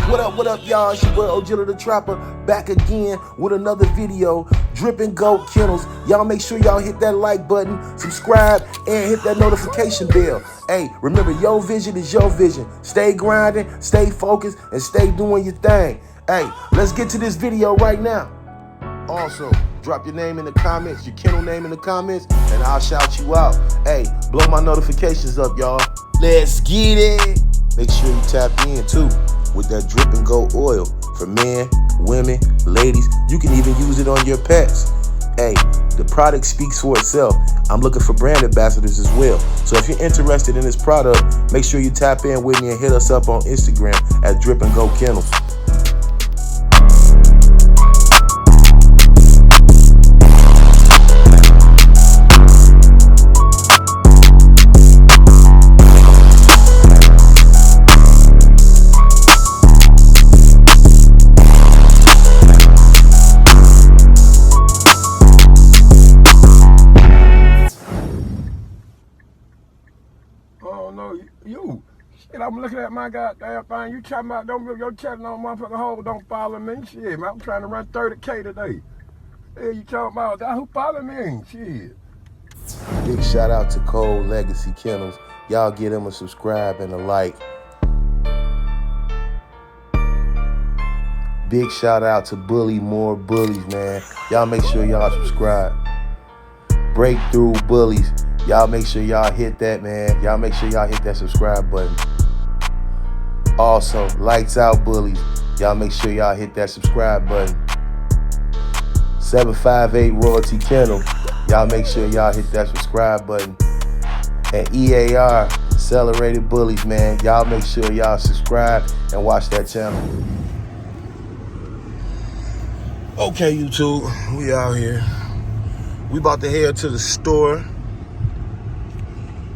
What up, y'all? It's your boy Ojilla the Trapper back again with another video. Dripping Goat Kennels. Y'all make sure y'all hit that like button, subscribe, and hit that notification bell. Hey, remember, your vision is your vision. Stay grinding, stay focused, and stay doing your thing. Hey, let's get to this video right now. Also, drop your name in the comments, your kennel name in the comments, and I'll shout you out. Hey, blow my notifications up, y'all. Let's get it. Make sure you tap in, too, with that Dripping Goat oil for men, women, ladies. You can even use it on your pets. Hey, the product speaks for itself. I'm looking for brand ambassadors as well. So if you're interested in this product, make sure you tap in with me and hit us up on Instagram at Dripping Goat Kennels. Oh no, you. Shit, I'm looking at my goddamn thing. You talking about don't your chatting on motherfucking hole, don't follow me. Shit, man, I'm trying to run 30K today. Hey, you talking about that? Who follow me? Shit. Big shout out to Cole Legacy Kennels. Y'all get him a subscribe and a like. Big shout out to Bully More Bullies, man. Y'all make sure y'all subscribe. Breakthrough Bullies. Y'all make sure y'all hit that, man. Y'all make sure y'all hit that subscribe button. Also, Lights Out Bullies. Y'all make sure y'all hit that subscribe button. 758 Royalty Kennel. Y'all make sure y'all hit that subscribe button. And EAR, Accelerated Bullies, man. Y'all make sure y'all subscribe and watch that channel. Okay, YouTube, we out here. We about to head to the store.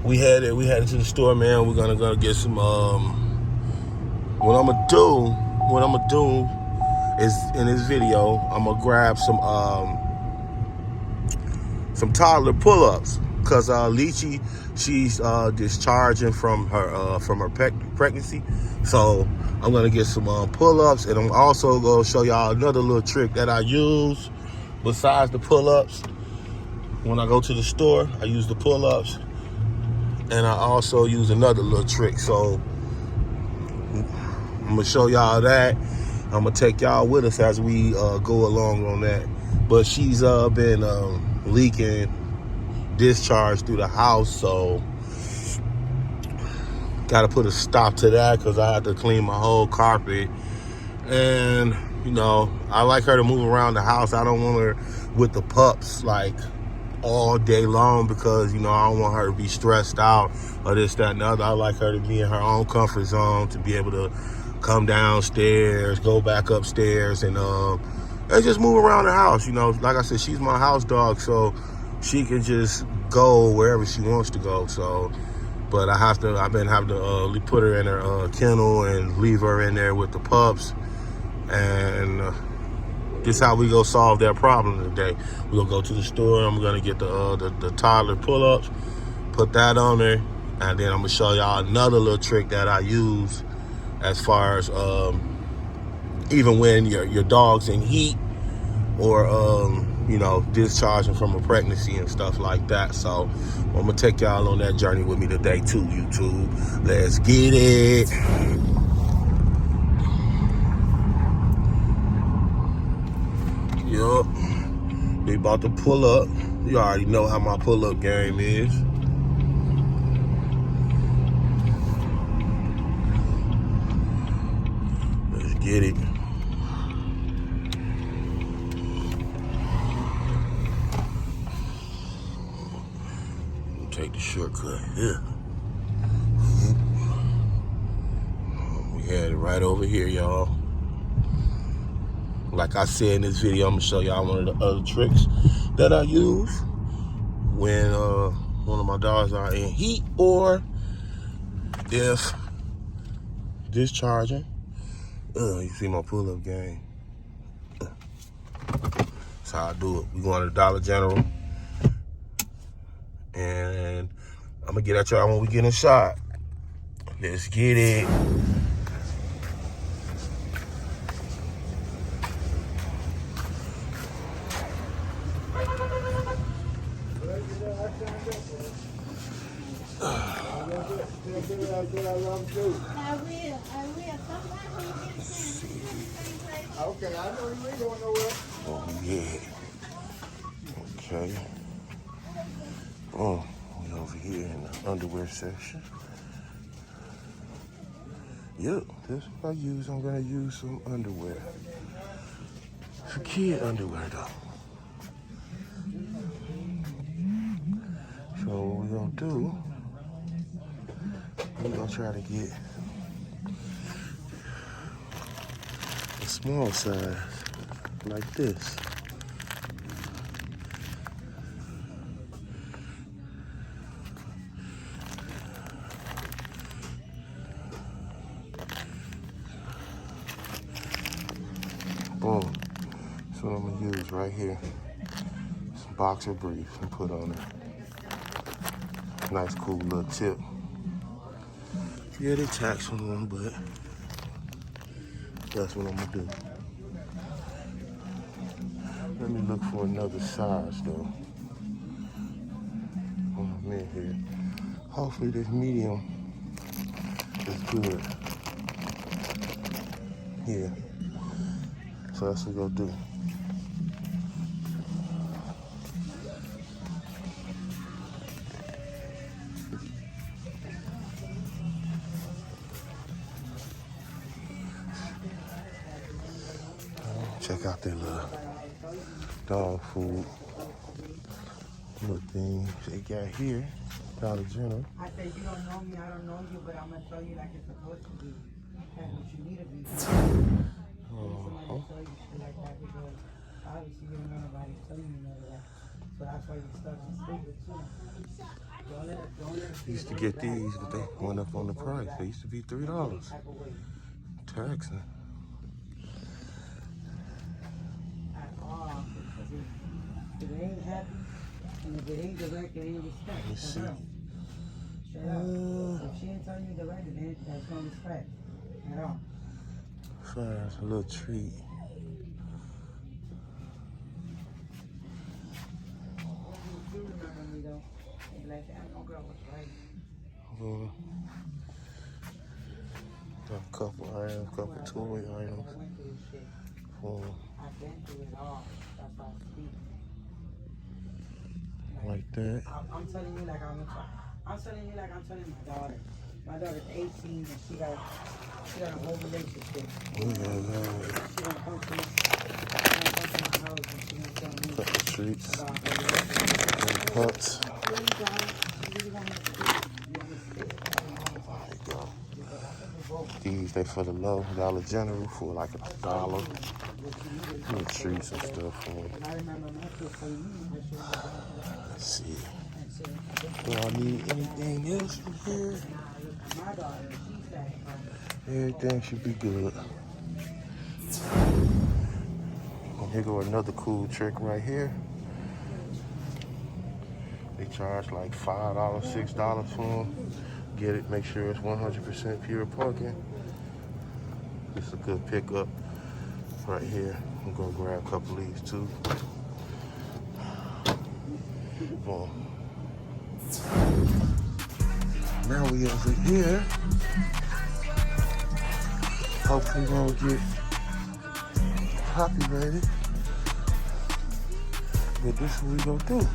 We headed to the store, man. We're gonna go get some. What I'm gonna do is in this video, I'm gonna grab some toddler pull-ups, cause Lychee, she's discharging from her pregnancy. So I'm gonna get some pull-ups, and I'm also gonna show y'all another little trick that I use besides the pull-ups. When I go to the store, I use the pull-ups. And I also use another little trick. So I'm gonna show y'all that. I'm gonna take y'all with us as we go along on that. But she's been leaking discharge through the house, so gotta put a stop to that because I had to clean my whole carpet. And you know, I like her to move around the house. I don't want her with the pups like all day long because, you know, I don't want her to be stressed out or this, that, and the other. I like her to be in her own comfort zone, to be able to come downstairs, go back upstairs, and just move around the house. You know, like I said, she's my house dog, so she can just go wherever she wants to go. So, but I've been having to put her in her kennel and leave her in there with the pups, and this is how we go solve that problem today. We're gonna go to the store. I'm gonna get the toddler pull-ups, put that on there, and then I'm gonna show y'all another little trick that I use as far as even when your dog's in heat or you know, discharging from a pregnancy and stuff like that. So I'm gonna take y'all on that journey with me today too, YouTube. Let's get it. Yup, we about to pull up. You already know how my pull-up game is. Let's get it. Take the shortcut here. We had it right over here, y'all. Like I said in this video, I'm gonna show y'all one of the other tricks that I use when one of my dogs are in heat or if discharging. You see my pull-up game. That's how I do it. We going to the Dollar General, and I'm gonna get at y'all when we get inside. Let's get it. that's what I love to do. I will. Sometimes when you get a chance, you do things like that. Okay, I know you ain't going nowhere. Oh, yeah. Okay. Oh, we over here in the underwear section. Yep, this is what I use. I'm gonna use some underwear. For kid underwear though. So what we're gonna do, we're gonna try to get a small size like this. Boom. That's what I'm gonna use right here. Some boxer briefs and put on it. Nice cool little tip. Yeah, they tax on one, but that's what I'm gonna do. Let me look for another size though. I'm in here. Hopefully this medium is good. Yeah. So that's what we're gonna do. Check out their little dog food little things they got here. Dollar General. I said, you don't know me, I don't know you, but I'm gonna show you like it's supposed to be. That's what you need to be. Somebody show you shit like that because obviously you don't know nobody telling you none of that. So that's why you stuck and stupid too. Don't let it Used to get these, but they went up on the price. They used to be $3. Taxing. At all. Because if it ain't happy, and if it ain't direct, it ain't respect. Let me see. Straight up. If she ain't telling you direct, it ain't, that's no respect. At all. Fine, a little treat. You remember me though. And like, I know girl was right. Got a couple items, couple toy items. I went through this shit. I've been through it all. That's why I speak. Like that. I'm telling you like I'm telling you like I'm telling my daughter. My daughter's 18 and she got a whole relationship. We got She gonna come to my house and she gonna tell me couple treats about her relationship. and puts. Really, guys, you really want me to do it? You want me to do it? There you go. These they for the low. Dollar General for like $1. Little treats and stuff for them. And I remember my kids telling me that she was going Let's see. and said, Do I need anything else from here? my daughter, she's that. Everything should be good. And here go another cool trick right here. They charge like $5, $6 for them. Get it, make sure it's 100% pure pumpkin. This is a good pickup right here. I'm gonna grab a couple of these too. Boom. Now we over here. Hopefully we'll get copyrighted. But this is what we gonna do.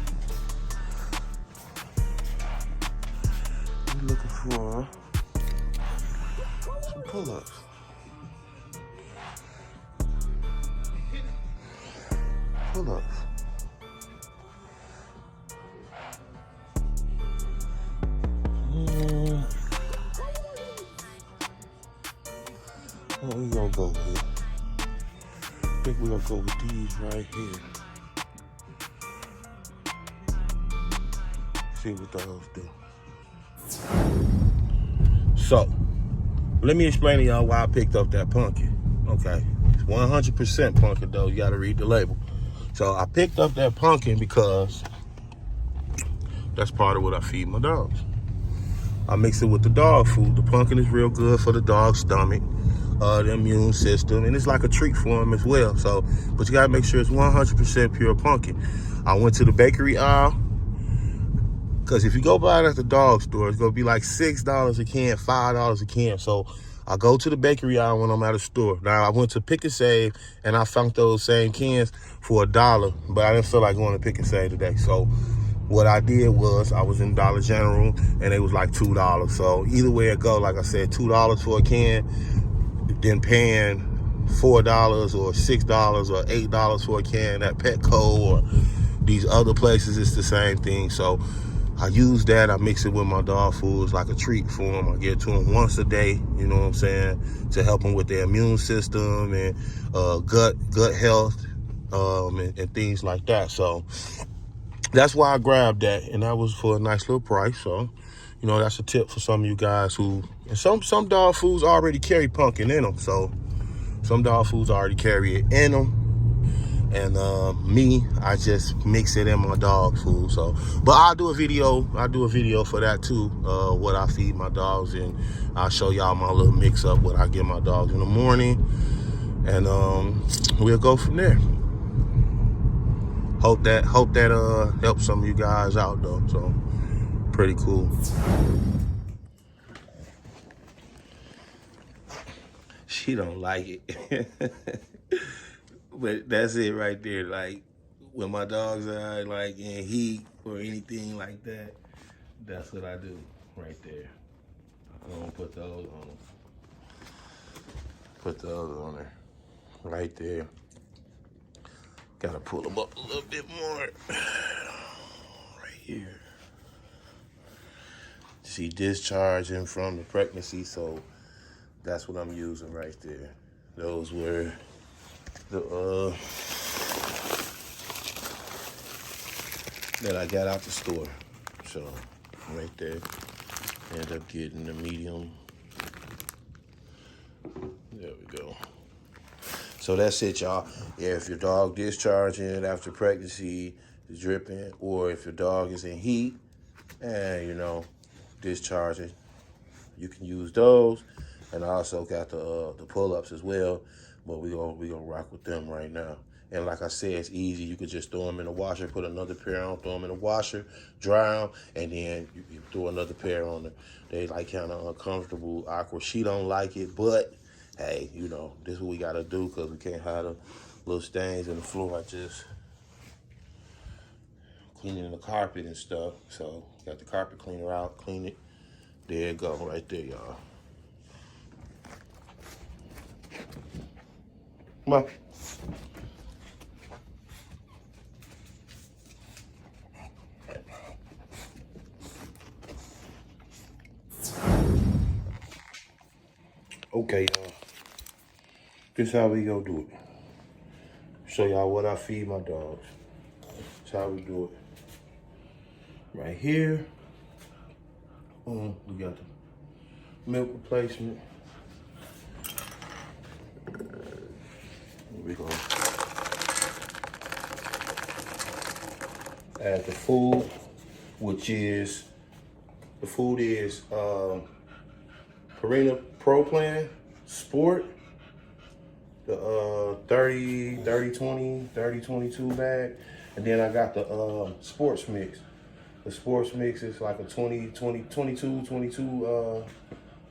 We're looking for some pull-ups. Pull-ups. What we gonna go with? I think we're gonna go with these right here. See what those do. So, let me explain to y'all why I picked up that pumpkin. Okay, it's 100% pumpkin though. You gotta read the label. So I picked up that pumpkin because that's part of what I feed my dogs. I mix it with the dog food. The pumpkin is real good for the dog's stomach, the immune system, and it's like a treat for them as well. So, but you gotta make sure it's 100% pure pumpkin. I went to the bakery aisle, Because if you go buy it at the dog store, it's going to be like $6 a can, $5 a can. So I go to the bakery aisle when I'm at a store. Now, I went to Pick and Save, and I found those same cans for $1, but I didn't feel like going to Pick and Save today. So what I did was I was in Dollar General, and it was like $2. So either way it go, like I said, $2 for a can, then paying $4 or $6 or $8 for a can at Petco or these other places, it's the same thing. So I use that. I mix it with my dog food. It's like a treat for them. I give it to them once a day, you know what I'm saying, to help them with their immune system and gut health and things like that. So that's why I grabbed that, and that was for a nice little price. So, you know, that's a tip for some of you guys who, and some dog foods already carry pumpkin in them. So some dog foods already carry it in them. And me, I just mix it in my dog food. So, but I'll do a video for that too, what I feed my dogs, and I'll show y'all my little mix up what I give my dogs in the morning, and we'll go from there. Hope that helps some of you guys out though. So pretty cool. She don't like it. But that's it right there. Like, when my dogs are like in heat or anything like that, that's what I do right there. I'm gonna put those on them. Put those on there. Right there. Gotta pull them up a little bit more. Right here. See, discharging from the pregnancy, so that's what I'm using right there. Those were the that I got out the store. So right there, end up getting the medium. There we go. So that's it, y'all. Yeah, if your dog discharging after pregnancy, is dripping, or if your dog is in heat and, you know, discharging, you can use those. And I also got the pull-ups as well, but we gonna rock with them right now. And like I said, it's easy. You could just throw them in the washer, put another pair on, throw them in the washer, dry them, and then you throw another pair on there. They like kind of uncomfortable, awkward. She don't like it, but hey, you know, this is what we gotta do because we can't have the little stains in the floor. I just cleaning the carpet and stuff. So got the carpet cleaner out, clean it. There you go, right there, y'all. Come on. Okay, y'all. This is how we gonna do it. Show y'all what I feed my dogs. That's how we do it. Right here. We got the milk replacement. We're gonna add the food, which is, the food is Purina Pro Plan Sport, the 30-20-22 bag, and then I got the sports mix. The sports mix is like a 22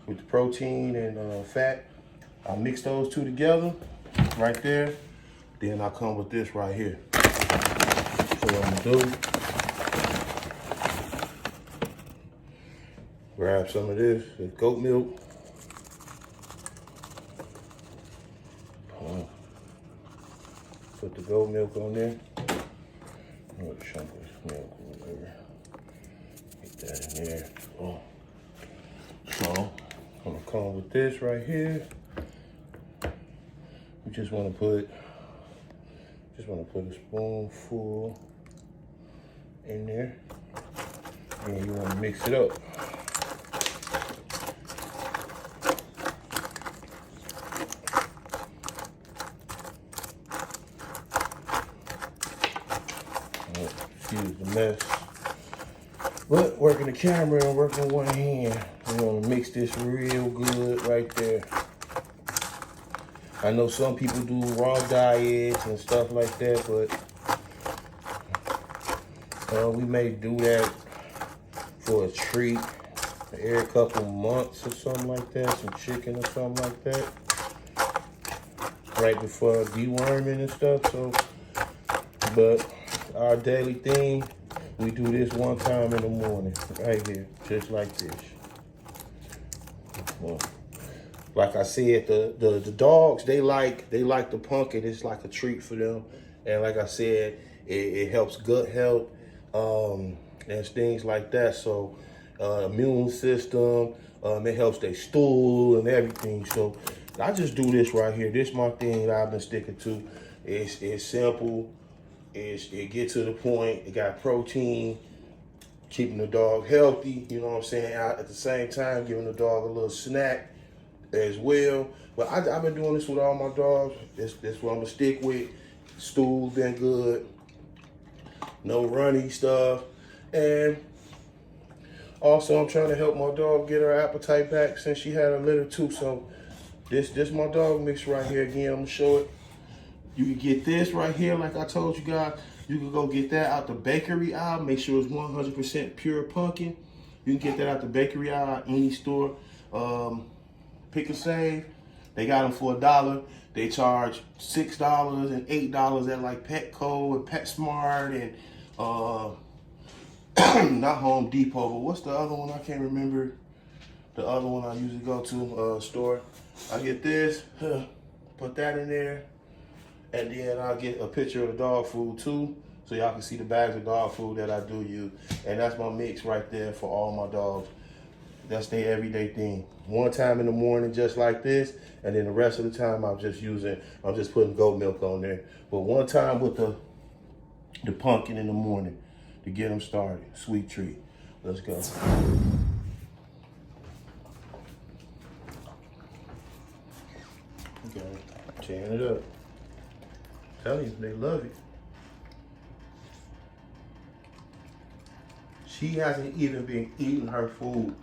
with the protein and fat. I mix those two together right there. Then I come with this right here. So what I'm gonna do, grab some of this, the goat milk. Put the goat milk on there. Or the shampoo milk or whatever. Get that in there. Oh. So I'm gonna come with this right here. You just wanna put a spoonful in there. And you wanna mix it up. Excuse the mess. But working the camera and working one hand, we wanna mix this real good right there. I know some people do raw diets and stuff like that, but we may do that for a treat every couple months or something like that, some chicken or something like that, right before deworming and stuff. So, but our daily thing, we do this one time in the morning, right here, just like this. Well, like I said, the dogs, they like the pumpkin. It's like a treat for them. And like I said, it helps gut health and things like that. So immune system, it helps their stool and everything. So I just do this right here. This is my thing that I've been sticking to. It's simple. It gets to the point. It got protein, keeping the dog healthy. You know what I'm saying? At the same time, giving the dog a little snack as well. But I've been doing this with all my dogs. That's what I'm gonna stick with. Stool been good. No runny stuff. And also I'm trying to help my dog get her appetite back since she had a litter too. So this my dog mix right here. Again, I'm gonna show it. You can get this right here, like I told you guys. You can go get that out the bakery aisle. Make sure it's 100% pure pumpkin. You can get that out the bakery aisle, any store. Pick and Save. They got them for $1. They charge $6 and $8 at like Petco and PetSmart and not Home Depot, but what's the other one? I can't remember. The other one I usually go to store. I get this, put that in there, and then I'll get a picture of the dog food too, so y'all can see the bags of dog food that I do use. And that's my mix right there for all my dogs. That's their everyday thing. One time in the morning, just like this, and then the rest of the time I'm just putting goat milk on there. But one time with the pumpkin in the morning to get them started. Sweet treat. Let's go. Okay, tearing it up. Tell you, they love it. She hasn't even been eating her food.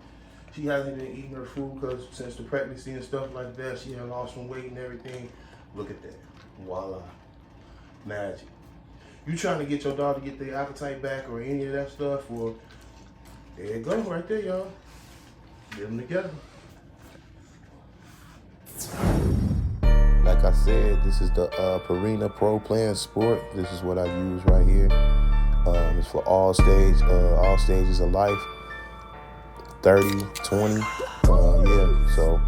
She hasn't been eating her food because since the pregnancy and stuff like that, she had lost some weight and everything. Look at that. Voila. Magic. You trying to get your dog to get their appetite back or any of that stuff, or there you go right there, y'all. Get them together. Like I said, this is the Purina Pro Plan Sport. This is what I use right here. It's for all stages of life. 30, 20, yeah. So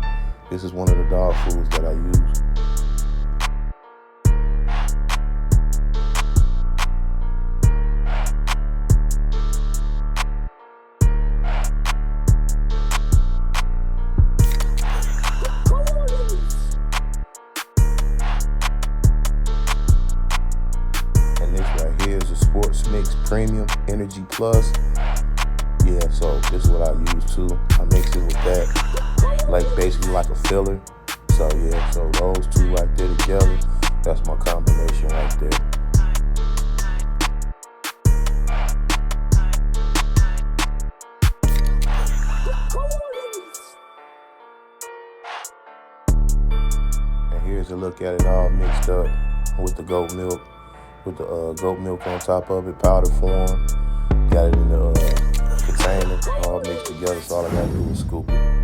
this is one of the dog foods that I use. And this right here is a Sports Mix Premium Energy Plus. Yeah, so this is what I use too. I mix it with that, like basically like a filler. So yeah, so those two right there together, that's my combination right there. And here's a look at it all mixed up with the goat milk, with the goat milk on top of it, powder form. Got it in the container, all mixed together, so all I gotta do is scoop it.